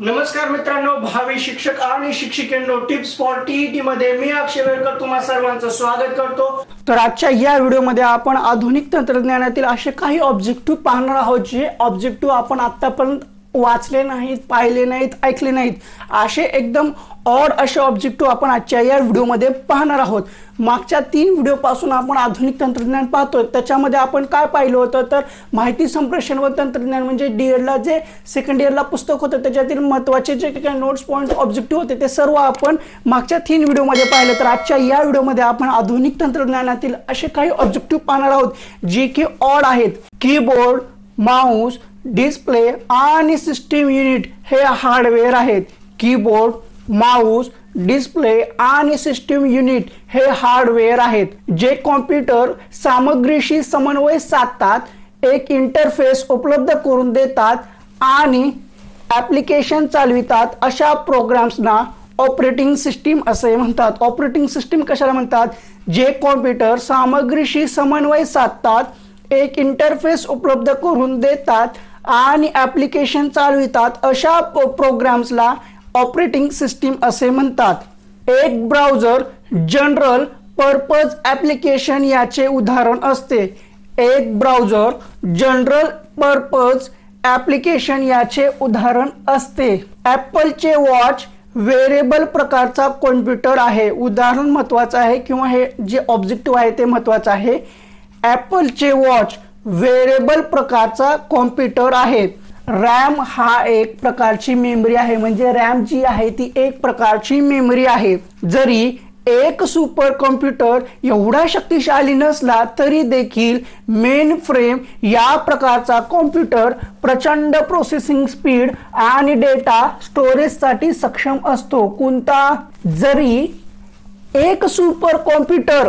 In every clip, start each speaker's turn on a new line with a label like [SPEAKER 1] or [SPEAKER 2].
[SPEAKER 1] नमस्कार मित्रांनो, भावी शिक्षक आणि शिक्षिकेंनो, टिप्स फॉर टीईटी मध्ये मी अक्षय वेळकर तुम्हा सर्वांचं स्वागत करतो। तर आजच्या या व्हिडिओमध्ये आपण आधुनिक तंत्रज्ञानातील असे काही ऑब्जेक्टिव्ह पाहणार आहोत जे ऑब्जेक्टिव्ह आपण आतापर्यंत वाचले नाहीत, पाहिले नाहीत, ऐकले नाहीत। असे एकदम ऑड असे ऑब्जेक्टिव्ह आपण आजच्या या व्हिडिओमध्ये पाहणार आहोत। मागच्या 3 व्हिडिओ पासून आपण आधुनिक तंत्रज्ञान पाहतोय। त्याच्यामध्ये आपण काय पाहिलं होतं तर माहिती संप्रेषण व तंत्रज्ञान म्हणजे डीएडला जे सेकंड इयरला पुस्तक होतं त्याच्यातील महत्त्वाचे जे काही नोट्स पॉइंट ऑब्जेक्टिव्ह होते ते सर्व आपण मागच्या 3 व्हिडिओमध्ये पाहिलं। तर आजच्या या व्हिडिओमध्ये आपण आधुनिक तंत्रज्ञानातील असे काही ऑब्जेक्टिव्ह पाहणार आहोत जे की ऑड आहेत। कीबोर्ड, माऊस, डिस्प्ले आणि सिस्टीम युनिट हे हार्डवेअर आहेत। कीबोर्ड, माऊस, डिस्प्ले आणि सिस्टीम युनिट हे हार्डवेअर आहेत जे कॉम्प्युटर सामग्रीशी समन्वय साधतात, एक इंटरफेस उपलब्ध करून देतात आणि ॲप्लिकेशन चालवितात। अशा प्रोग्राम्सना ऑपरेटिंग सिस्टीम असे म्हणतात। ऑपरेटिंग सिस्टीम कशाला म्हणतात? जे कॉम्प्युटर सामग्रीशी समन्वय साधतात, एक इंटरफेस उपलब्ध करून देतात आणि ॲप्लिकेशन चालवितात अशा प्रोग्राम्सला ऑपरेटिंग सिस्टीम असे म्हणतात। एक ब्राउझर जनरल पर्पज ॲप्लिकेशन याचे उदाहरण असते। एक ब्राउझर जनरल पर्पज ॲप्लिकेशन याचे उदाहरण असते। ॲपलचे वॉच वेअरेबल प्रकारचा कॉम्प्युटर आहे। उदाहरण महत्त्वाचं आहे किंवा हे जे ऑब्जेक्टिव्ह आहे ते महत्त्वाचं आहे। ॲपलचे वॉच वेअरेबल प्रकारचा कॉम्प्युटर आहे। रॅम हा एक प्रकारची मेमरी आहे, म्हणजे रॅम जी आहे ती एक प्रकारची मेमरी आहे। जरी एक सुपर कॉम्प्युटर एवढा शक्तिशाली नसला तरी देखील मेन फ्रेम या प्रकारचा कॉम्प्युटर प्रचंड प्रोसेसिंग स्पीड आणि डेटा स्टोरेजसाठी सक्षम असतो। कोणता? जरी एक सुपर कॉम्प्युटर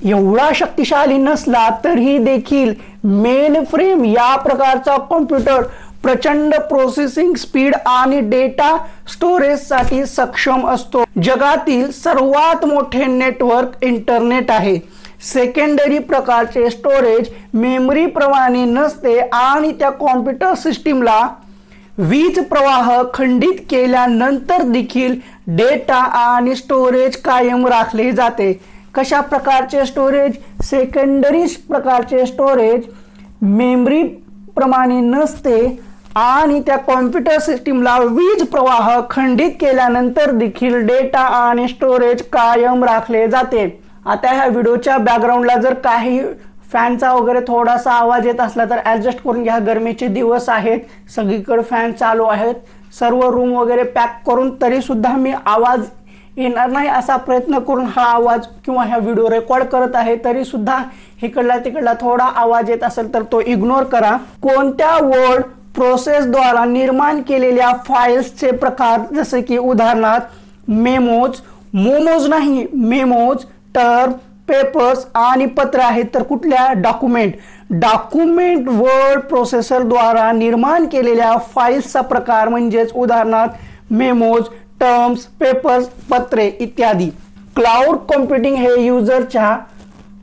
[SPEAKER 1] एवढा शक्तिशाली नसला तरी देखील मेन फ्रेम या प्रकारचा कॉम्प्युटर प्रचंड प्रोसेसिंग स्पीड आणि डेटा स्टोरेजसाठी सक्षम असतो। जगातील सर्वात मोठे नेटवर्क इंटरनेट आहे। सेकंडरी प्रकारचे स्टोरेज मेमरी प्रमाणे नसते आणि त्या कॉम्प्युटर सिस्टीमला वीज प्रवाह खंडित केल्यानंतर देखील डेटा आणि स्टोरेज कायम राखले जाते। कशा प्रकारचे स्टोरेज? सेकंडरी प्रकारचे स्टोरेज मेमरी प्रमाणे नसते आणि त्या कॉम्प्युटर सिस्टीमला वीज प्रवाह खंडित केल्यानंतर देखील डेटा आणि स्टोरेज कायम राखले जाते। आता ह्या व्हिडिओच्या बॅकग्राऊंडला जर काही फॅनचा वगैरे थोडासा आवाज येत असला तर ॲडजस्ट करून घ्या। गरमीचे दिवस आहेत, सगळीकडे फॅन चालू आहेत, सर्व रूम वगैरे पॅक करून तरी सुद्धा मी आवाज येणार नाही असा प्रयत्न करून हा आवाज किंवा हा व्हिडिओ रेकॉर्ड करत आहे। तरी सुद्धा इकडला तिकडला थोडा आवाज येत असेल तर तो इग्नोर करा। कोणत्या वर्ड प्रोसेसद्वारा निर्माण केलेल्या फाईल्सचे प्रकार, जसे की उदाहरणार्थ मेमोज, मोमोज नाही, मेमोज, टर्म, पेपर्स आणि पत्र आहेत। तर कुठल्या? डॉक्युमेंट। डॉक्युमेंट वर्ड प्रोसेसरद्वारा निर्माण केलेल्या फाईल्सचा प्रकार म्हणजेच उदाहरणार्थ मेमोज, टर्म्स, पेपर्स, पत्रे इत्यादी। क्लाउड कॉम्प्युटिंग हे युजरच्या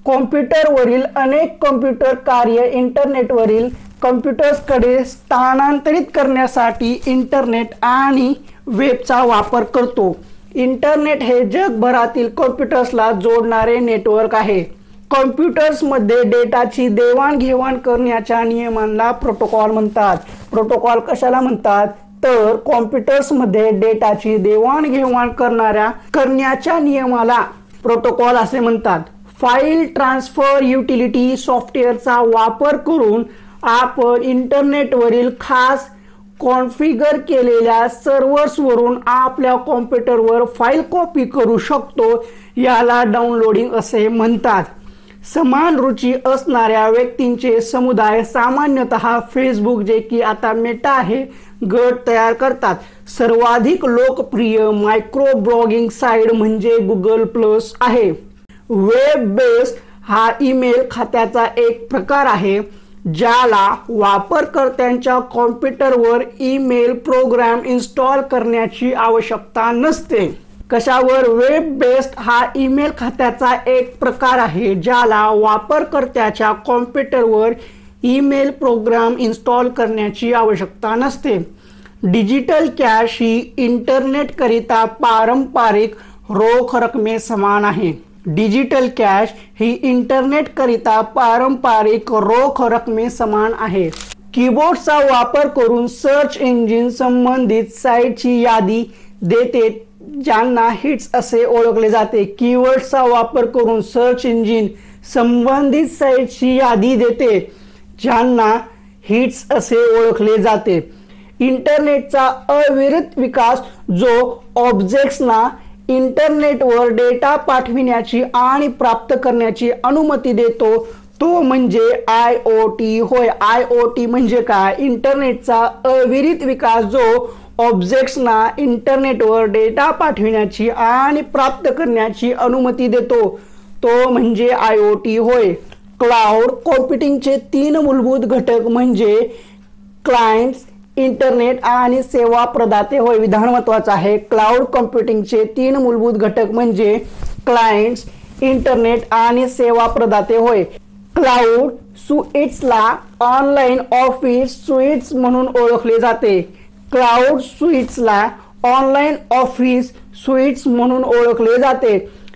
[SPEAKER 1] कॉम्प्युटरवरील अनेक कॉम्प्युटर कार्य इंटरनेटवरील कॉम्प्युटर्सकडे स्थानांतरित करण्यासाठी इंटरनेट आणि वेबचा वापर करतो। इंटरनेट हे जगभरातील कॉम्प्युटर्सला जोडणारे नेटवर्क आहे। कॉम्प्युटर्समध्ये डेटाची देवाणघेवाण करण्याच्या नियमांना प्रोटोकॉल म्हणतात। प्रोटोकॉल कशाला म्हणतात? तर कॉम्प्युटर्समध्ये डेटाची देवाणघेवाण करण्याच्या नियमाला प्रोटोकॉल असे म्हणतात। फाईल ट्रान्सफर युटिलिटी सॉफ्टवेअरचा वापर करून आपण इंटरनेटवरील खास कॉन्फिगर केलेल्या सर्व्हर्सवरून आपल्या कॉम्प्युटरवर फाईल कॉपी करू शकतो। याला डाउनलोडिंग असे म्हणतात। समान रुची असणाऱ्या व्यक्तींचे समुदाय, सामान्यतः फेसबुक जे की आता मेटा आहे, गट तयार करतात। सर्वाधिक लोकप्रिय मायक्रो ब्लॉगिंग साइट म्हणजे गुगल प्लस आहे। वेब बेस्ड हा ईमेल खात्याचा एक प्रकार आहे ज्याला वापरकर्त्यांच्या कॉम्प्युटरवर ईमेल प्रोग्राम इन्स्टॉल करण्याची आवश्यकता नसते। कशावर? वेब बेस्ड हा ईमेल खात्याचा एक प्रकार आहे ज्याला वापरकर्त्याच्या कॉम्प्युटरवर ईमेल प्रोग्राम इन्स्टॉल करण्याची आवश्यकता नसते। डिजिटल कॅश ही इंटरनेटकरिता पारंपरिक रोख रकमे समान आहे. डिजिटल कॅश ही इंटरनेटकरिता पारंपरिक रोख रकमे समान आहे. कीबोर्डचा वापर करून सर्च इंजिन संबंधित साइटची यादी देते ज्यांना हिट्स असे ओळखले जाते. कीवर्डचा वापर करून सर्च इंजिन संबंधित साइटची यादी देते ज्यांना हिट्स असे ओळखले जाते. इंटरनेटचा अविरत विकास जो ऑब्जेक्ट्सना इंटरनेटवर डेटा पाठविण्याची आणि प्राप्त करण्याची अनुमती देतो तो म्हणजे IoT होय. IoT म्हणजे काय? इंटरनेटचा अविरत विकास जो ऑब्जेक्ट्सना इंटरनेटवर डेटा पाठविण्याची आणि प्राप्त करण्याची अनुमती देतो तो म्हणजे IoT होय. क्लाउड कॉम्प्युटिंगचे 3 मूलभूत घटक म्हणजे क्लायंट्स, इंटरनेट आणि सेवा प्रदाते होय. विधान महत्वाचं आहे. क्लाउड कॉम्प्युटिंगचे 3 मूलभूत घटक म्हणजे क्लायंट्स, इंटरनेट आणि सेवा प्रदाते होय. क्लाउड सुइट्सला ऑनलाइन ऑफिस सुइट्स म्हणून ओळखले जाते. क्लाउड सुइट्सला ऑनलाइन ऑफिस सुइट्स म्हणून ओळखले जाते.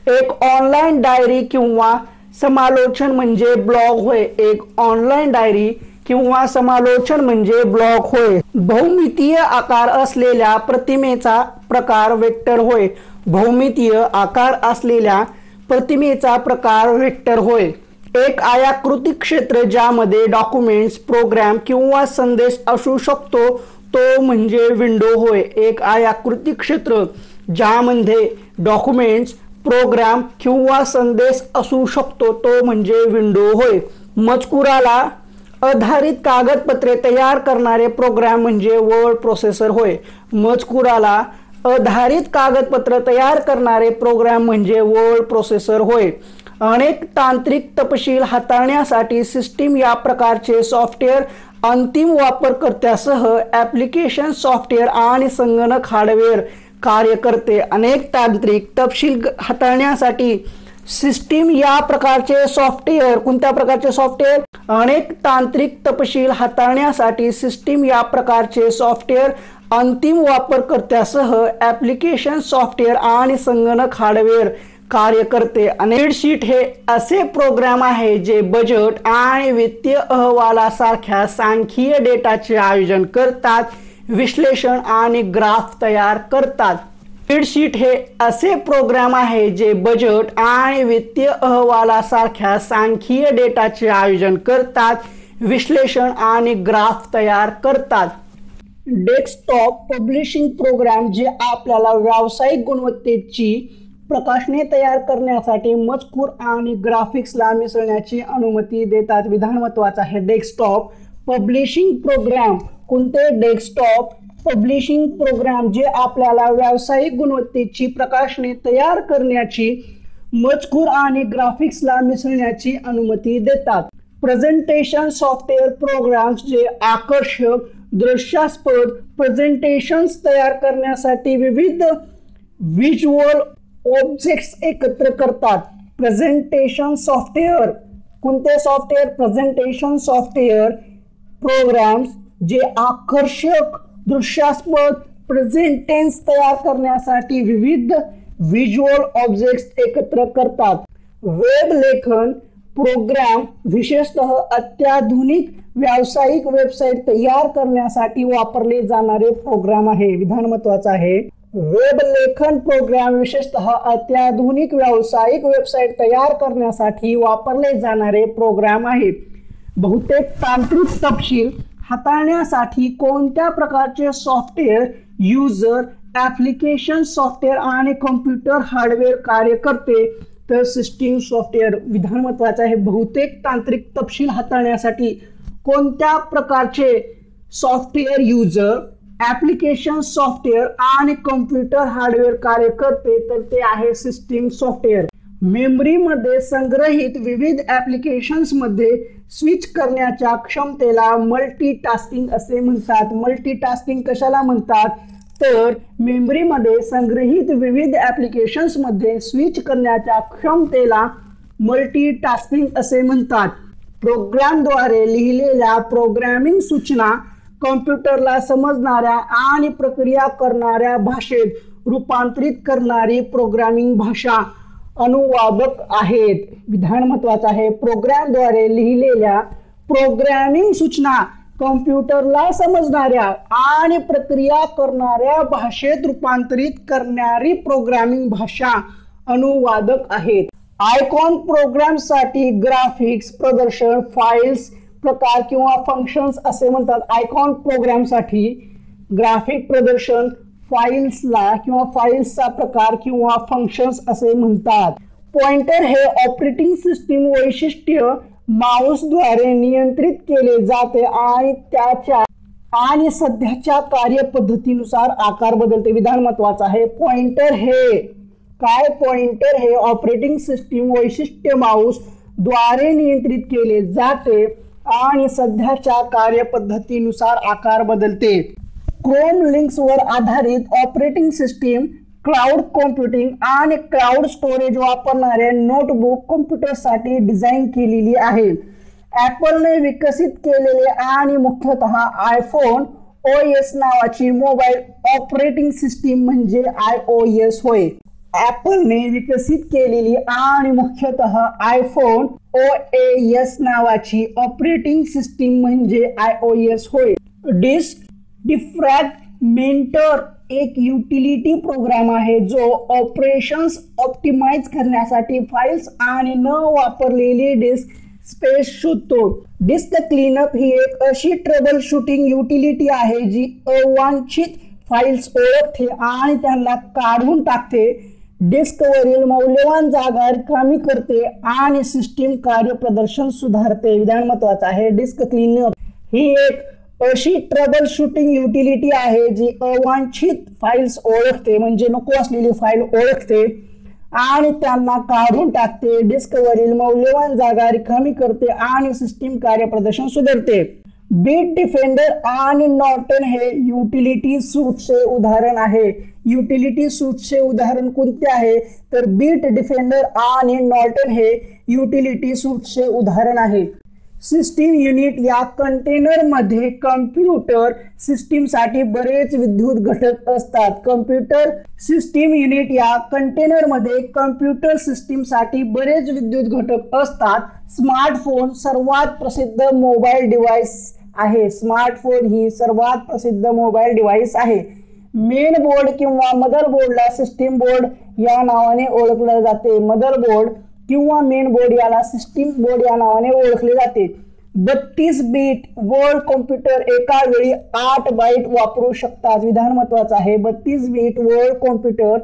[SPEAKER 1] एक ऑनलाइन डायरी किंवा समालोचन म्हणजे ब्लॉग होय. एक ऑनलाइन डायरी किंवा समालोचन म्हणजे ब्लॉग होय. बहुमितीय आकार असलेल्या प्रतिमेचा प्रकार वेक्टर होय. बहुमितीय आकार असलेल्या प्रतिमेचा प्रकार वेक्टर होय. एक आयताकृती क्षेत्र ज्यामध्ये डॉक्युमेंट्स, प्रोग्राम किंवा संदेश असू शकतो तो म्हणजे विंडो होय. एक आयताकृती क्षेत्र ज्यामध्ये डॉक्युमेंट्स, प्रोग्राम किंवा संदेश असू शकतो तो म्हणजे विंडो होय. मजकुराला आधारित कागदपत्रे तयार करणारे प्रोग्राम म्हणजे वर्ड प्रोसेसर होय. मजकुराला आधारित कागदपत्र तयार करणारे प्रोग्राम म्हणजे वर्ड प्रोसेसर होय. अनेक तांत्रिक तपशील हाताळण्यासाठी सिस्टीम या प्रकारचे सॉफ्टवेअर अंतिम वापरकर्त्यासह ॲप्लिकेशन सॉफ्टवेअर आणि संगणक हार्डवेअर कार्य करते. अनेक तांत्रिक तपशील हाताळण्यासाठी सिस्टीम या प्रकारचे सॉफ्टवेअर कोणत्या प्रकारचे सॉफ्टवेअर? अनेक तांत्रिक तपशील हाताळण्यासाठी सिस्टीम या प्रकारचे सॉफ्टवेअर अंतिम वापरकर्त्यासह ॲप्लिकेशन सॉफ्टवेअर आणि संगणक हार्डवेअर कार्य करते. स्प्रेडशीट हे असे प्रोग्राम आहे जे बजेट आणि वित्तीय अहवालासारख्या सांख्यिकीय डेटाचे आयोजन करतात, विश्लेषण आणि ग्राफ तयार करतात. स्प्रेडशीट हे असे प्रोग्राम आहे जे बजेट आणि वित्तीय अहवालासारख्या सांख्यिकीय डेटाचे आयोजन करतात, विश्लेषण आणि ग्राफ तयार करतात. डेस्कटॉप पब्लिशिंग प्रोग्राम जे आपल्याला व्यावसायिक गुणवत्तेची प्रकाशने तयार करण्यासाठी मजकूर आणि ग्राफिक्सला मिसळण्याची अनुमती देतात. विधान महत्वाचं आहे. डेस्कटॉप पब्लिशिंग प्रोग्राम कोणते? डेस्कटॉप पब्लिशिंग प्रोग्राम जे आपल्याला व्यावसायिक गुणवत्तेची प्रकाशने तयार करण्याची मजकूर आणि ग्राफिक्सला मिसळण्याची अनुमती देतात. प्रेझेंटेशन सॉफ्टवेअर प्रोग्राम्स जे आकर्षक दृश्यास्पद प्रेझेंटेशन्स तयार करण्यासाठी विविध व्हिज्युअल ऑब्जेक्ट्स एकत्र करतात. प्रेझेंटेशन सॉफ्टवेअर कोणते सॉफ्टवेअर? प्रेझेंटेशन सॉफ्टवेअर प्रोग्राम्स जे आकर्षक दृश्यास्पद प्रेझेंटेशन्स तयार करण्यासाठी विविध व्हिज्युअल ऑब्जेक्ट्स एकत्र करतात. वेब लेखन प्रोग्राम विशेषतः अत्याधुनिक व्यावसायिक वेबसाईट तयार करण्यासाठी वापरले जाणारे प्रोग्राम आहे. विधान महत्वाचं आहे. वेब लेखन प्रोग्राम विशेषतः अत्याधुनिक व्यावसायिक वेबसाईट तयार करण्यासाठी वापरले जाणारे प्रोग्राम आहे. बहुतेक तांत्रिक तपशील हाताळण्यासाठी कोणत्या प्रकारचे सॉफ्टवेअर युजर ॲप्लिकेशन सॉफ्टवेअर आणि कॉम्प्युटर हार्डवेअर कार्य करते? तर सिस्टीम सॉफ्टवेअर. विधान महत्वाचं आहे. बहुतेक तांत्रिक तपशील हाताळण्यासाठी कोणत्या प्रकारचे सॉफ्टवेअर युजर ॲप्लिकेशन सॉफ्टवेअर आणि कॉम्प्युटर हार्डवेअर कार्य करते? तर ते आहे सिस्टीम सॉफ्टवेअर. मेमरीमध्ये संग्रहित विविध ॲप्लिकेशन्समध्ये स्विच करण्याच्या क्षमतेला मल्टीटास्किंग असे म्हणतात. मल्टीटास्किंग कशाला म्हणतात? तर मेमरीमध्ये संग्रहित विविध ॲप्लिकेशन्समध्ये स्विच करण्याच्या क्षमतेला मल्टीटास्किंग असे म्हणतात. प्रोग्रामद्वारे लिहिलेल्या प्रोग्रामिंग सूचना कॉम्प्युटरला समजणाऱ्या आणि प्रक्रिया करणाऱ्या भाषेत रूपांतरित करणारी प्रोग्रामिंग भाषा अनुवादक आहेत. विधान महत्वाचं आहे. प्रोग्रामद्वारे लिहिलेल्या प्रोग्रामिंग सूचना कॉम्प्युटरला समजणाऱ्या आणि प्रक्रिया करणाऱ्या भाषेत रूपांतरित करणारी प्रोग्रामिंग भाषा अनुवादक आहेत. आयकॉन प्रोग्रामसाठी ग्राफिक्स, प्रदर्शन, फाइल्स, प्रकार किंवा फंक्शन्स असे म्हणतात. आयकॉन प्रोग्रामसाठी ग्राफिक, प्रदर्शन, फाइल्सला किंवा फाइल्सचा प्रकार किंवा फंक्शन्स असे म्हणतात. पॉइंटर हे ऑपरेटिंग सिस्टीम वैशिष्ट्य माऊसद्वारे नियंत्रित केले जाते आणि त्याच्या आणि सध्याच्या कार्यपद्धतीनुसार आकार बदलते. विधान महत्वाचं आहे. पॉइंटर हे ऑपरेटिंग सिस्टीम वैशिष्ट्य माऊस द्वारे नियंत्रित केले जाते आणि सध्याच्या कार्यपद्धतीनुसार आकार बदलते. क्रोम लिंक्सवर आधारित ऑपरेटिंग सिस्टीम क्लाउड कॉम्प्युटिंग आणि क्लाउड स्टोरेज वापरणाऱ्या नोटबुक कॉम्प्युटरसाठी डिझाईन केलेली आहे. ॲपलने विकसित केलेले आणि मुख्यतः आयफोन OS नावाची मोबाईल ऑपरेटिंग सिस्टीम म्हणजे iOS होय. ॲपलने विकसित केलेली आणि मुख्यतः आयफोन OS नावाची ऑपरेटिंग सिस्टीम म्हणजे iOS होय. डिस्क डिफ्रॅगमेंटर एक युटिलिटी प्रोग्राम आहे जो ऑपरेशन्स ऑप्टिमाइज करण्यासाठी फाइल्स आणि न वापरलेली डिस्क स्पेस शोधतो. डिस्क क्लीनअप ही एक अशी ट्रबल शूटिंग युटिलिटी आहे जी अवांछित फाइल्स ओळखते आणि त्यांना काढून टाकते, डिस्कवरील मौल्यवान जागा रिकामी करते आणि सिस्टीम कार्यप्रदर्शन सुधारते. विधान महत्वाचं आहे. डिस्क क्लीनअप ही एक अशी ट्रबल शूटिंग युटिलिटी आहे जी अवांछित फाइल्स ओळखते, म्हणजे नको असलेली फाईल ओळखते आणि त्यांना काढून टाकते, डिस्कवरील मौल्यवान जागा रिकामी करते आणि सिस्टीम कार्यप्रदर्शन सुधारते. बीट डिफेंडर आणि नॉर्टन हे युटिलिटी सूटचे उदाहरण आहे. युटिलिटी सूटचे उदाहरण कोणते आहे तर बीट डिफेंडर आणि नॉर्टन हे युटिलिटी सूटचे उदाहरण आहे. सिस्टीम युनिट या कंटेनरमध्ये कॉम्प्युटर सिस्टीमसाठी बरेच विद्युत घटक असतात. कॉम्प्युटर सिस्टीम युनिट या कंटेनरमध्ये कॉम्प्युटर सिस्टीमसाठी बरेच विद्युत घटक असतात. स्मार्टफोन सर्वात प्रसिद्ध मोबाईल डिव्हाइस आहे. स्मार्टफोन ही सर्वात प्रसिद्ध मोबाईल डिव्हाइस आहे. मेन बोर्ड किंवा मदरबोर्डला सिस्टीम बोर्ड या नावाने ओळखले जाते. मदरबोर्ड किंवा मेन बोर्ड याला सिस्टीम बोर्ड या नावाने ओळखले जाते. 32 बीट वर्ड कॉम्प्युटर एका वेळी 8 बाईट वापरू शकतात. विधान महत्वाचं आहे. 32 बीट वर्ड कॉम्प्युटर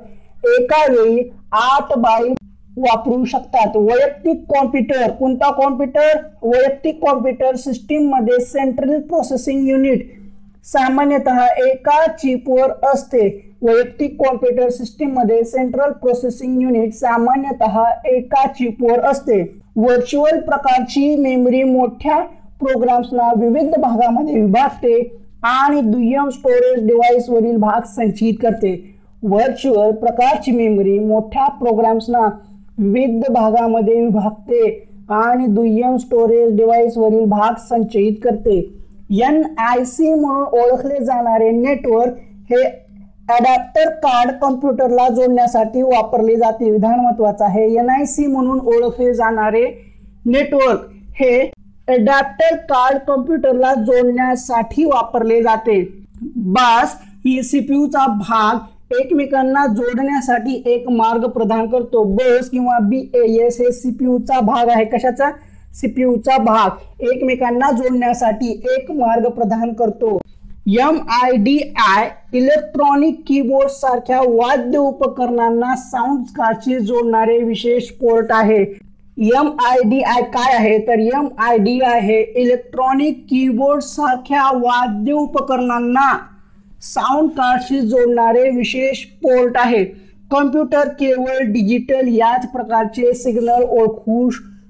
[SPEAKER 1] एका वेळी 8 बाईट वापरू शकतात. वैयक्तिक कॉम्प्युटर कोणता कॉम्प्युटर? वैयक्तिक कॉम्प्युटर सिस्टीम मध्ये सेंट्रल प्रोसेसिंग युनिट सामान्यतः एका चिपवर असते. वैयक्तिक कॉम्प्युटर सिस्टीम मध्ये सेंट्रल प्रोसेसिंग युनिट सामान्यतः एका चिपवर असते. व्हर्च्युअल प्रकारची मेमरी मोठ्या प्रोग्राम्सना विविध भागामध्ये विभागते आणि दुय्यम स्टोरेज डिव्हाइस वरील भाग संचित करते. व्हर्च्युअल प्रकारची मेमरी मोठ्या प्रोग्राम्सना विविध भागामध्ये विभागते आणि दुय्यम स्टोरेज डिव्हाइस वरील भाग संचयित करते. NIC म्हणून ओळखले जाणारे नेटवर्क हे अडॅप्टर कार्ड कॉम्प्युटरला जोडण्यासाठी वापरले जाते. विधान महत्वाचं आहे. NIC म्हणून ओळखले जाणारे नेटवर्क हे अडॅप्टर कार्ड कॉम्प्युटरला जोडण्यासाठी वापरले जाते. बस ही सीपीयूचा भाग एकमेकांना जोडण्यासाठी एक मार्ग प्रदान करतो. बस किंवा BAS हे सीपीयूचा भाग आहे. कशाचा? सीपीयूचा भाग एकमेकांना जोडण्यासाठी एक मार्ग प्रदान करतो. MIDI इलेक्ट्रॉनिक कीबोर्ड सारख्या वाद्य उपकरणांना साऊंड कार्डशी जोडणारे विशेष पोर्ट आहे. MIDI काय आहे तर MIDI हे इलेक्ट्रॉनिक कीबोर्ड सारख्या वाद्य उपकरणांना साऊंड कार्डशी जोडणारे विशेष पोर्ट आहे. कॉम्प्युटर केवळ डिजिटल याच प्रकारचे सिग्नल ओळखू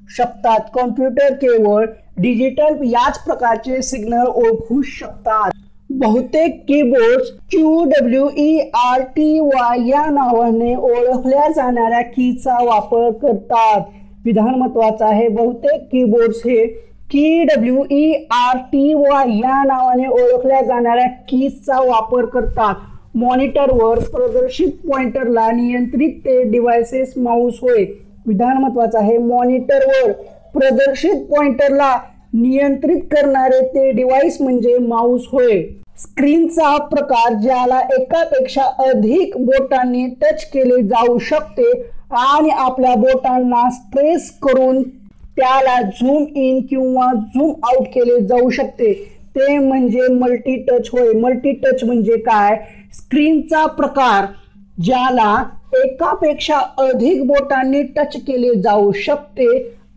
[SPEAKER 1] शकतात. कॉम्प्युटर केवळ डिजिटल याच प्रकारचे सिग्नल ओळखू शकतात. बहुतेक कीबोर्ड्स QWERTY या नावाने ओळखल्या जाणाऱ्या कीचा वापर करतात. विधान महत्वाचं आहे. बहुतेक कीबोर्ड्स हे KWERTY या नावाने ओळखल्या जाणाऱ्या कीजचा वापर करतात. मॉनिटरवर प्रदर्शित पॉइंटरला नियंत्रित ते डिव्हाइसेस माऊस होय. विधान महत्वाचं आहे. मॉनिटरवर प्रदर्शित पॉइंटरला नियंत्रित करणारे ते डिव्हाइस म्हणजे माऊस होय. स्क्रीनचा प्रकार ज्याला एकापेक्षा अधिक बोटांनी टच केले जाऊ शकते आणि आपल्या बोटांना स्ट्रेस करून त्याला झूम इन किंवा झूम आउट केले जाऊ शकते ते म्हणजे मल्टी टच होय. मल्टी टच म्हणजे काय? स्क्रीनचा प्रकार ज्याला एकापेक्षा अधिक बोटांनी टच केले जाऊ शकते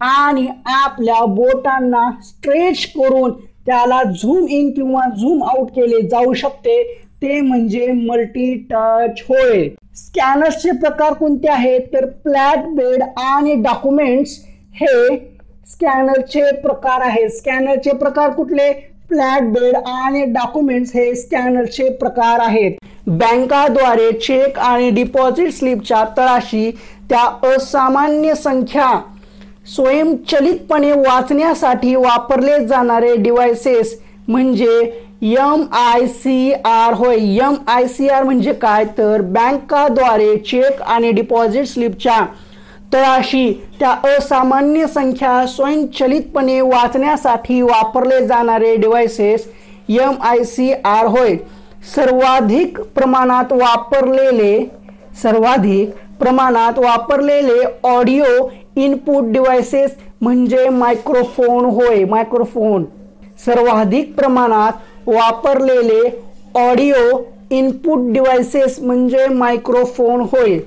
[SPEAKER 1] आणि आपल्या बोटांना स्ट्रेच करून त्याला झूम इन किंवा झूम आउट केले जाऊ शकते ते म्हणजे मल्टी टच होय. स्कॅनर्सचे प्रकार कोणते आहेत तर फ्लॅट बेड आणि डॉक्युमेंट्स हे स्कॅनरचे प्रकार आहेत. स्कॅनरचे प्रकार कुठले? फ्लॅट बेड आणि डॉक्युमेंट्स हे स्कॅनरचे प्रकार आहेत. बँकाद्वारे चेक आणि डिपॉझिट स्लिपच्या तळाशी त्या असामान्य संख्या स्वयंचलितपणे वाचण्यासाठी वापरले जाणारे डिव्हाइसेस म्हणजे MICR होय. MICR म्हणजे काय तर बँकाद्वारे चेक आणि डिपॉझिट स्लिपच्या तळाशी त्या असामान्य संख्या स्वयंचलितपणे वाचण्यासाठी वापरले जाणारे डिव्हाइसेस MICR होय. सर्वाधिक प्रमाणात वापरलेले ऑडिओ इनपुट डिव्हाइसेस म्हणजे मायक्रोफोन होय. मायक्रोफोन. सर्वाधिक प्रमाणात वापरलेले ऑडिओ इनपुट डिव्हाइसेस म्हणजे मायक्रोफोन होय.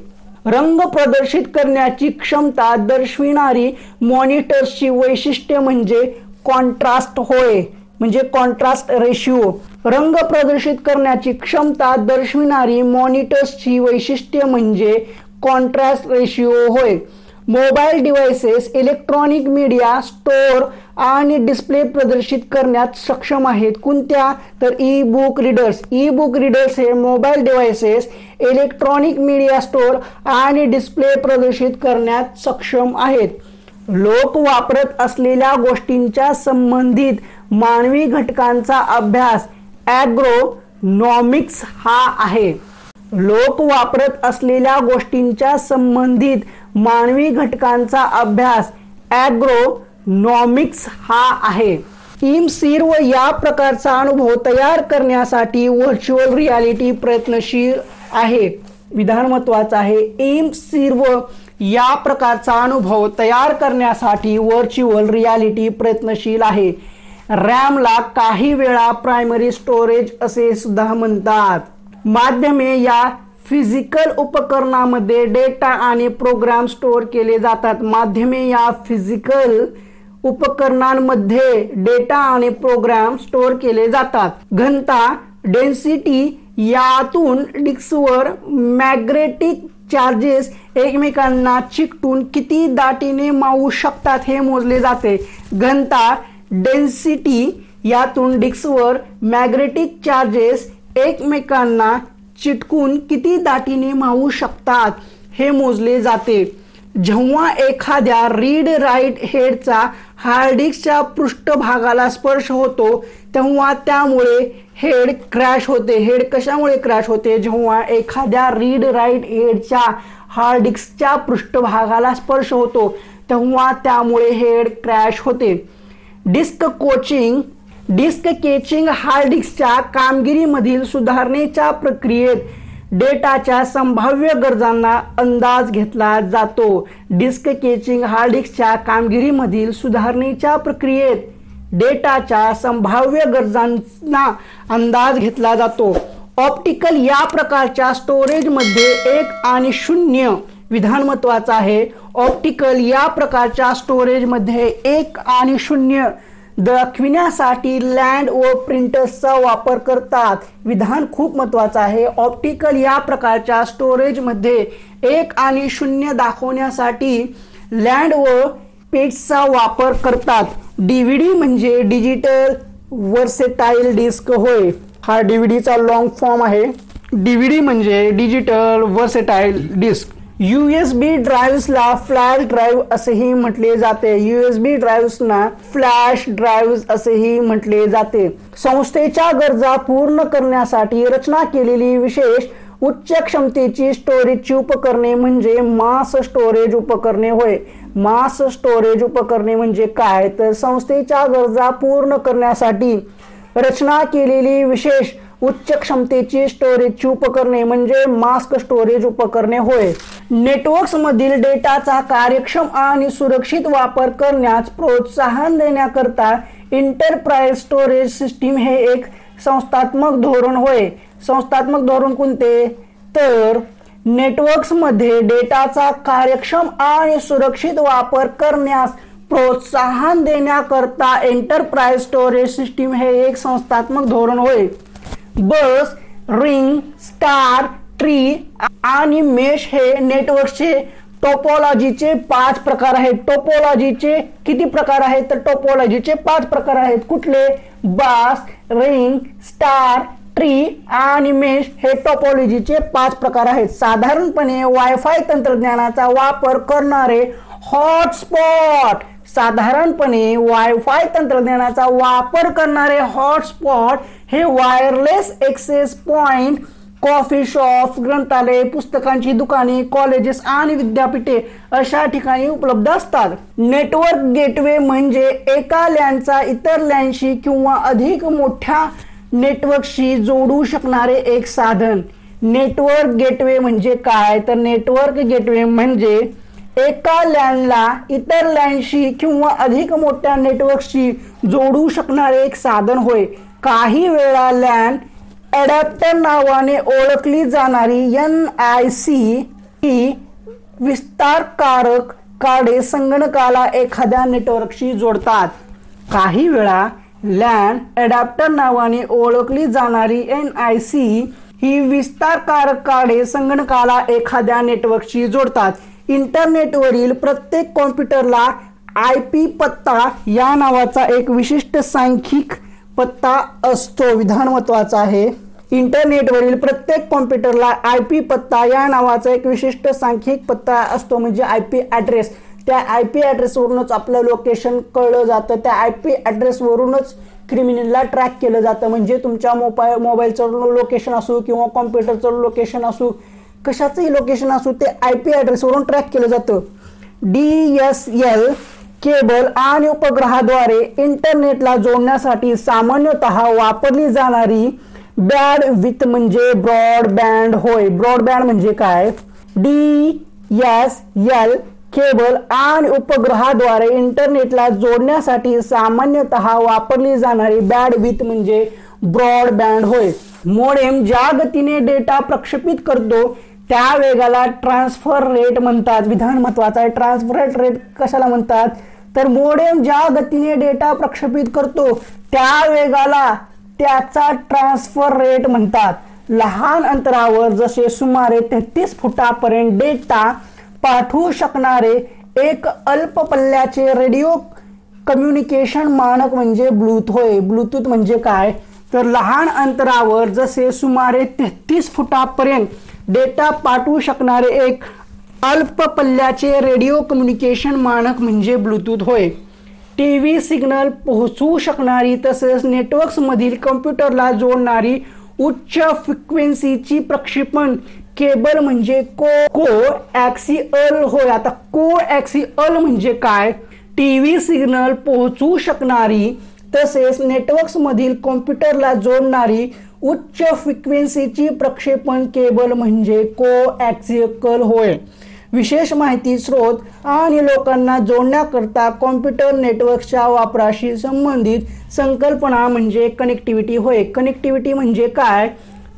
[SPEAKER 1] रंग प्रदर्शित करण्याची क्षमता दर्शविणारी मॉनिटर्सची वैशिष्ट्ये म्हणजे कॉन्ट्रास्ट होय. म्हणजे कॉन्ट्रास्ट रेशिओ. रंग प्रदर्शित करण्याची क्षमता दर्शविणारी मॉनिटर्सची वैशिष्ट्ये म्हणजे कॉन्ट्रास्ट रेशिओ होय. Mobile devices electronic media store आणि डिस्प्ले प्रदर्शित करण्यात सक्षम आहेत. कोणत्या? तर e book readers. E book readers हे mobile devices electronic media store आणि डिस्प्ले प्रदर्शित करण्यात सक्षम आहेत. लोक वापरत असलेल्या गोष्टींच्या संबंधित मानवी घटकांचा अभ्यास ॲग्रोनॉमिक्स हा आहे. लोक वापरत असलेल्या गोष्टींच्या संबंधित मानवी घटकांचा अभ्यास ॲग्रोनॉमिक्स हा आहे. इमसिर्व या प्रकारचा अनुभव तयार करण्यासाठी व्हर्च्युअल रियालिटी प्रयत्नशील आहे. विधान महत्वाचं आहे. इमसिर्व या प्रकारचा अनुभव तयार करण्यासाठी व्हर्च्युअल रियालिटी प्रयत्नशील आहे. रॅमला काही वेळा प्रायमरी स्टोरेज असे सुद्धा म्हणतात. माध्यमे या फिजिकल उपकरणामध्ये डेटा आणि प्रोग्राम स्टोअर केले जातात. माध्यमे या फिजिकल उपकरणांमध्ये डेटा आणि प्रोग्राम स्टोअर केले जातात. घनता डेन्सिटी यातून डिस्कवर मॅग्नेटिक चार्जेस एकमेकांना चिकटून किती दाटीने मावू शकतात हे मोजले जाते. घनता डेन्सिटी यातून डिस्कवर मॅग्नेटिक चार्जेस एकमेकांना चिटकून किती दाटीने मावू शकतात हे मोजले जाते. जेव्हा एखाद्या रीड राईट हेडचा हार्ड डिस्कच्या पृष्ठभागाला स्पर्श होतो तेव्हा त्यामुळे हेड क्रॅश होते. हेड कशामुळे क्रॅश होते? जेव्हा एखाद्या रीड राईट हेडच्या हार्ड डिस्कच्या पृष्ठभागाला स्पर्श होतो तेव्हा त्यामुळे हेड क्रॅश होते. डिस्क केचिंग हार्ड डिस्कच्या कामगिरीमधील सुधारणेच्या प्रक्रियेत डेटाच्या संभाव्य गरजांना अंदाज घेतला जातो. डिस्क केचिंग हार्ड डिस्कच्या कामगिरीमधील सुधारणेच्या प्रक्रियेत डेटाच्या संभाव्य गरजांना अंदाज घेतला जातो. ऑप्टिकल या प्रकारच्या स्टोरेजमध्ये 1 आणि 0 विधान महत्वाचं आहे. ऑप्टिकल या प्रकारच्या स्टोरेजमध्ये 1 आणि 0 दाखविण्यासाठी लँड व प्रिंटर्सचा वापर करतात. विधान खूप महत्वाचं आहे. ऑप्टिकल या प्रकारच्या स्टोरेजमध्ये 1 आणि 0 दाखवण्यासाठी लँड व पेजचा वापर करतात. DVD म्हणजे डिजिटल वर्सेटाईल डिस्क होय. हा DVDचा लॉंग फॉर्म आहे. DVD म्हणजे डिजिटल वर्सेटाईल डिस्क. USB ड्राईव्हला फ्लॅश ड्राईव्ह असेही म्हटले जाते. USB ड्राईव्हना फ्लॅश ड्राईव्ह असेही म्हटले जाते. संस्थेच्या गरजा पूर्ण करण्यासाठी रचना केलेली विशेष उच्च क्षमतेची स्टोरेजची उपकरणे म्हणजे मास स्टोरेज उपकरणे होय. मास स्टोरेज उपकरणे म्हणजे काय, तर संस्थेच्या गरजा पूर्ण करण्यासाठी रचना केलेली विशेष उच्च क्षमतेची स्टोरेजची उपकरणे म्हणजे मास्क स्टोरेज उपकरणे होय. नेटवर्क्स मधील डेटाचा कार्यक्षम आणि सुरक्षित वापर करण्यास प्रोत्साहन देण्याकरता एंटरप्राइज स्टोरेज सिस्टीम हे एक संस्थात्मक धोरण होय. संस्थात्मक धोरण कोणते, तर नेटवर्क्स मध्ये डेटाचा कार्यक्षम आणि सुरक्षित वापर करण्यास प्रोत्साहन देण्याकरता एंटरप्राइज स्टोरेज सिस्टीम हे एक संस्थात्मक धोरण होय. बस, रिंग, स्टार, ट्री आणि मेश हे नेटवर्कचे टोपोलॉजीचे 5 प्रकार आहेत. टोपोलॉजीचे किती प्रकार आहेत, तर टोपोलॉजीचे 5 प्रकार आहेत. कुठले, बस, रिंग, स्टार, ट्री आणि मेश हे टोपोलॉजीचे 5 प्रकार आहेत. साधारणपणे वायफाय तंत्रज्ञानाचा वापर करणारे हॉटस्पॉट साधारणपणे वायफाय तंत्रज्ञानाचा वापर करणारे हॉटस्पॉट हे wireless access point coffee shop, ग्रंथालय, पुस्तकांची दुकाने, कॉलेजेस आणि विद्यापीठे अशा ठिकाणी उपलब्ध असतात. नेटवर्क गेटवे म्हणजे एका लॅनचा इतर लॅनशी किंवा अधिक मोठ्या नेटवर्कशी जोडू शकणारे एक साधन. नेटवर्क गेटवे म्हणजे काय, तर नेटवर्क गेटवे म्हणजे एका लॅनला इतर लॅनशी किंवा अधिक मोठ्या नेटवर्कशी जोडू शकणारे एक साधन होय. काही वेळा लॅन अडॅप्टर नावाने ओळखली जाणारी NIC ही विस्तारकारक कार्डे संगणकाला एखाद्या नेटवर्कशी जोडतात. काही वेळा लॅन अडॅप्टर नावाने ओळखली जाणारी NIC ही विस्तारकारक कार्डे संगणकाला एखाद्या नेटवर्कशी जोडतात. इंटरनेटवरील प्रत्येक कॉम्प्युटरला IP पत्ता या नावाचा एक विशिष्ट सांख्यिक पत्ता असतो. विधान महत्वाचा आहे. इंटरनेटवरील प्रत्येक कॉम्प्युटरला IP पत्ता या नावाचा एक विशिष्ट सांख्यिक पत्ता असतो म्हणजे IP ॲड्रेस. त्या IP ॲड्रेसवरूनच आपलं लोकेशन कळलं जातं. त्या IP ॲड्रेसवरूनच क्रिमिनलला ट्रॅक केलं जातं. म्हणजे तुमच्या मोबाईलचं लोकेशन असू किंवा कॉम्प्युटरचं लोकेशन असू, कशाचंही लोकेशन असू, ते IP ॲड्रेसवरून ट्रॅक केलं जातं. DSL केबल आणि उपग्रहाद्वारे इंटरनेटला जोडण्यासाठी सामान्यतः वापरली जाणारी बँडविड्थ म्हणजे ब्रॉडबँड होय. ब्रॉडबँड म्हणजे काय, DSL केबल आणि उपग्रहाद्वारे इंटरनेटला जोडण्यासाठी सामान्यतः वापरली जाणारी बँडविड्थ म्हणजे ब्रॉडबँड होय. मोडेम ज्या गतीने डेटा प्रक्षेपित करतो त्या वेगाला ट्रान्सफर रेट म्हणतात. विधान महत्वाचं आहे. ट्रान्सफर रेट कशाला म्हणतात, तर मोडेम ज्या गतीने डेटा प्रक्षेपित करतो त्या वेगाला त्याचा ट्रान्सफर रेट म्हणतात. लहान अंतरावर जसे सुमारे 33 फुटापर्यंत डेटा पाठवू शकणारे एक अल्प पल्ल्याचे रेडिओ कम्युनिकेशन मानक म्हणजे ब्लूटूथ होय. ब्लूटूथ म्हणजे काय, तर लहान अंतरावर जसे सुमारे 33 फुटापर्यंत डेटा पाठवू शकणारे एक अल्प पल्ल्याचे रेडिओ कम्युनिकेशन मानक म्हणजे ब्लूटूथ होय. TV सिग्नल पोहोचवू शकणारी तसेच नेटवर्क्समधील कम्प्युटरला जोडणारी उच्च फ्रिक्वेन्सीची प्रक्षेपण केबल म्हणजे कोॲक्सियल होय. आता कोॲक्सियल म्हणजे काय, TV सिग्नल पोहोचवू शकणारी तसेच नेटवर्क्समधील कॉम्प्युटरला जोडणारी उच्च फ्रिक्वेन्सीची प्रक्षेपण केबल म्हणजे कोॲक्सियल होय. विशेष माहिती स्रोत आणि लोकांना जोडण्याकरता कॉम्प्युटर नेटवर्कच्या वापराशी संबंधित संकल्पना म्हणजे कनेक्टिव्हिटी होय. कनेक्टिव्हिटी म्हणजे काय,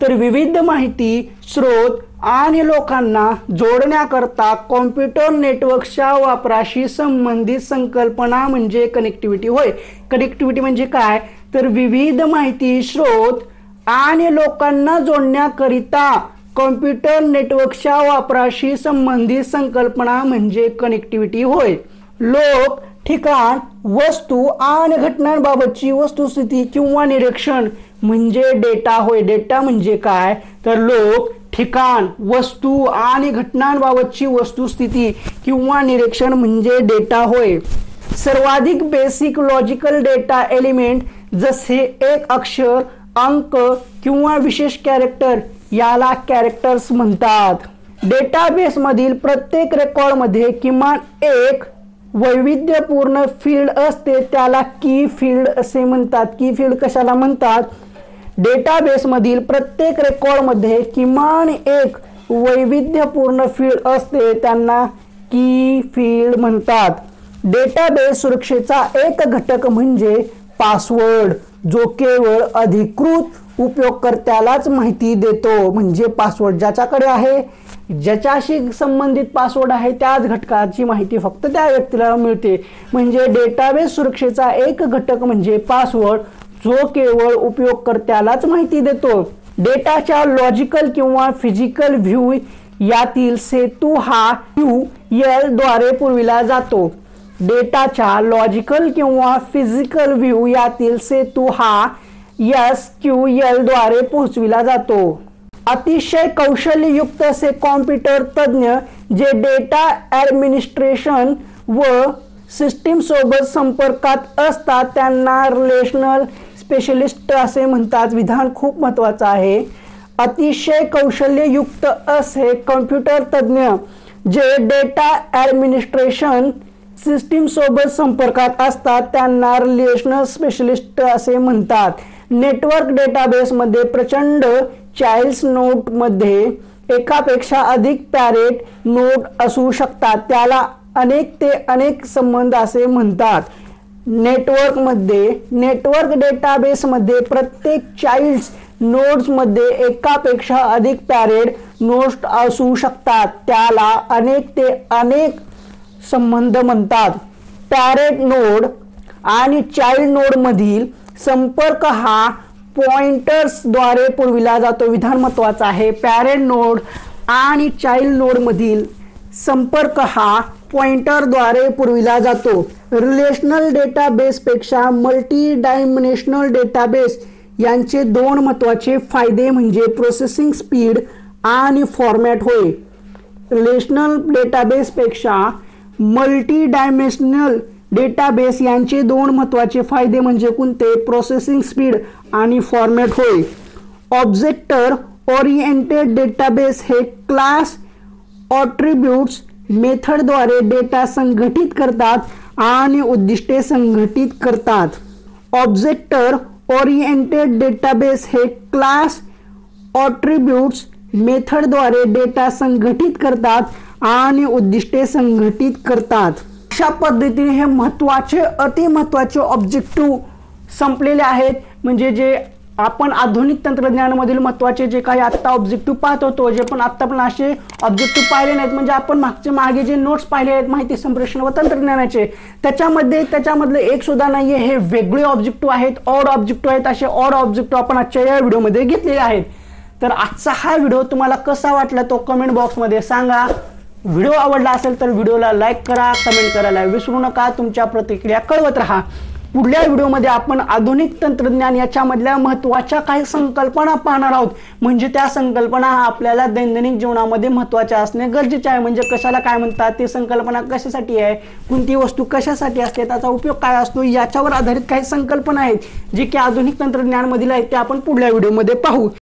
[SPEAKER 1] तर विविध माहिती स्रोत आणि लोकांना जोडण्याकरता कॉम्प्युटर नेटवर्कच्या वापराशी संबंधित संकल्पना म्हणजे कनेक्टिव्हिटी होय. कनेक्टिव्हिटी म्हणजे काय, तर विविध माहिती स्रोत आणि लोकांना जोडण्याकरिता कॉम्प्युटर नेटवर्कच्या वापराशी संबंधित संकल्पना म्हणजे कनेक्टिव्हिटी होय. लोक, ठिकाण, वस्तू आणि घटनांबाबतची वस्तुस्थिती किंवा निरीक्षण म्हणजे डेटा होय. डेटा म्हणजे काय, तर लोक, ठिकाण, वस्तू आणि घटनांबाबतची वस्तुस्थिती किंवा निरीक्षण म्हणजे डेटा होय. सर्वाधिक बेसिक लॉजिकल डेटा एलिमेंट जसे एक अक्षर, अंक किंवा विशेष कॅरेक्टर याला कॅरेक्टर्स म्हणतात. डेटाबेस मधील प्रत्येक रेकॉर्डमध्ये किमान एक वैविध्यपूर्ण फील्ड असते, त्याला की फील्ड असे म्हणतात. की फील्ड कशाला म्हणतात? डेटाबेस मधील प्रत्येक रेकॉर्डमध्ये किमान एक वैविध्यपूर्ण फील्ड असते, त्यांना की फील्ड म्हणतात. डेटाबेस सुरक्षेचा एक घटक म्हणजे पासवर्ड, जो केवळ अधिकृत उपयोगकर्त्यालाच माहिती देतो. म्हणजे पासवर्ड ज्याच्याकडे आहे, ज्याच्याशी संबंधित पासवर्ड आहे, त्याच घटकाची माहिती फक्त त्या व्यक्तीला मिळते. म्हणजे डेटाबेस सुरक्षेचा एक घटक म्हणजे पासवर्ड, जो केवळ उपयोगकर्त्यालाच माहिती देतो. डेटाच्या लॉजिकल किंवा फिजिकल व्ह्यू यातील सेतू हा QL द्वारे पुरविला जातो. डेटाच्या लॉजिकल किंवा फिजिकल व्ह्यू यातील सेतू हा SQL द्वारे पोहोचविला जातो. अतिशय कौशल्ययुक्त असे कॉम्प्युटर तज्ञ जे डेटा ॲडमिनिस्ट्रेशन व सिस्टीम सोबत संपर्कात असतात त्यांना रिलेशनल स्पेशलिस्ट असे म्हणतात. विधान खूप महत्त्वाचं आहे. अतिशय कौशल्ययुक्त असे कॉम्प्युटर तज्ञ जे डेटा ॲडमिनिस्ट्रेशन सिस्टीम सोबत संपर्कात असतात त्यांना रिलेशनल स्पेशलिस्ट असे म्हणतात. नेटवर्क डेटाबेसमध्ये प्रचंड चाइल्ड नोडमध्ये एकापेक्षा अधिक पॅरेंट नोड असू शकतात, त्याला अनेक ते अनेक संबंध असे म्हणतात. नेटवर्क डेटाबेसमध्ये प्रत्येक चाइल्ड नोड्समध्ये एकापेक्षा अधिक पॅरेंट नोड्स असू शकतात, त्याला अनेक ते अनेक संबंध म्हणतात. पॅरेंट नोड आणि चाइल्ड नोड मधील संपर्क हा पॉइंटर्स द्वारे पुरविला जातो. विधान महत्त्वाचं आहे. पॅरेंट नोड आणि चाइल्ड नोड मधील संपर्क हा पॉइंटर द्वारे पुरविला जातो. रिलेशनल डेटाबेस पेक्षा मल्टी डायमेन्शनल डेटाबेस यांचे दोन महत्त्वाचे फायदे म्हणजे प्रोसेसिंग स्पीड आणि फॉर्मॅट होय. रिलेशनल डेटाबेस पेक्षा मल्टी डायमेन्शनल डेटाबेस यांचे दोन महत्त्वाचे फायदे म्हणजे कोणते? प्रोसेसिंग स्पीड आणि फॉर्मॅट होय. ऑब्जेक्टर ओरिएंटेड डेटाबेस हे क्लास ॲट्रिब्यूट्स मेथडद्वारे डेटा संघटित करतात आणि उद्दिष्टे संघटित करतात. ऑब्जेक्टर ओरिएंटेड डेटाबेस हे क्लास ॲट्रिब्यूट्स मेथडद्वारे डेटा संघटित करतात आणि उद्दिष्टे संघटित करतात. अशा पद्धतीने हे महत्त्वाचे अतिमहत्त्वाचे ऑब्जेक्टिव्ह संपलेले आहेत. म्हणजे जे आपण आधुनिक तंत्रज्ञानामधील महत्त्वाचे जे काही आत्ता ऑब्जेक्टिव्ह पाहत होतो, जे पण आत्ता पण असे ऑब्जेक्टिव्ह पाहिले नाहीत, म्हणजे आपण मागे जे नोट्स पाहिले आहेत माहिती संप्रेषण व तंत्रज्ञानाचे, त्याच्यामधले एक सुद्धा नाहीये. हे वेगळे ऑब्जेक्टिव्ह आहेत, ऑड ऑब्जेक्टिव्ह आहेत. असे ऑड ऑब्जेक्टिव्ह आपण आजच्या या व्हिडिओमध्ये घेतलेले आहेत. तर आजचा हा व्हिडिओ तुम्हाला कसा वाटला तो कमेंट बॉक्समध्ये सांगा. व्हिडिओ आवडला असेल तर व्हिडिओला लाईक करा, कमेंट करायला विसरू नका. तुमच्या प्रतिक्रिया कळवत राहा. पुढल्या व्हिडिओमध्ये आपण आधुनिक तंत्रज्ञान याच्यामधल्या महत्त्वाच्या काही संकल्पना पाहणार आहोत. म्हणजे त्या संकल्पना आपल्याला दैनंदिन जीवनामध्ये महत्त्वाच्या असणे गरजेचे आहे. म्हणजे कशाला काय म्हणतात, ते संकल्पना कशासाठी आहे, कोणती वस्तू कशासाठी असते, त्याचा उपयोग काय असतो, याच्यावर आधारित काही संकल्पना आहेत जे की आधुनिक तंत्रज्ञानमधील आहेत. ते आपण पुढल्या व्हिडिओमध्ये पाहू.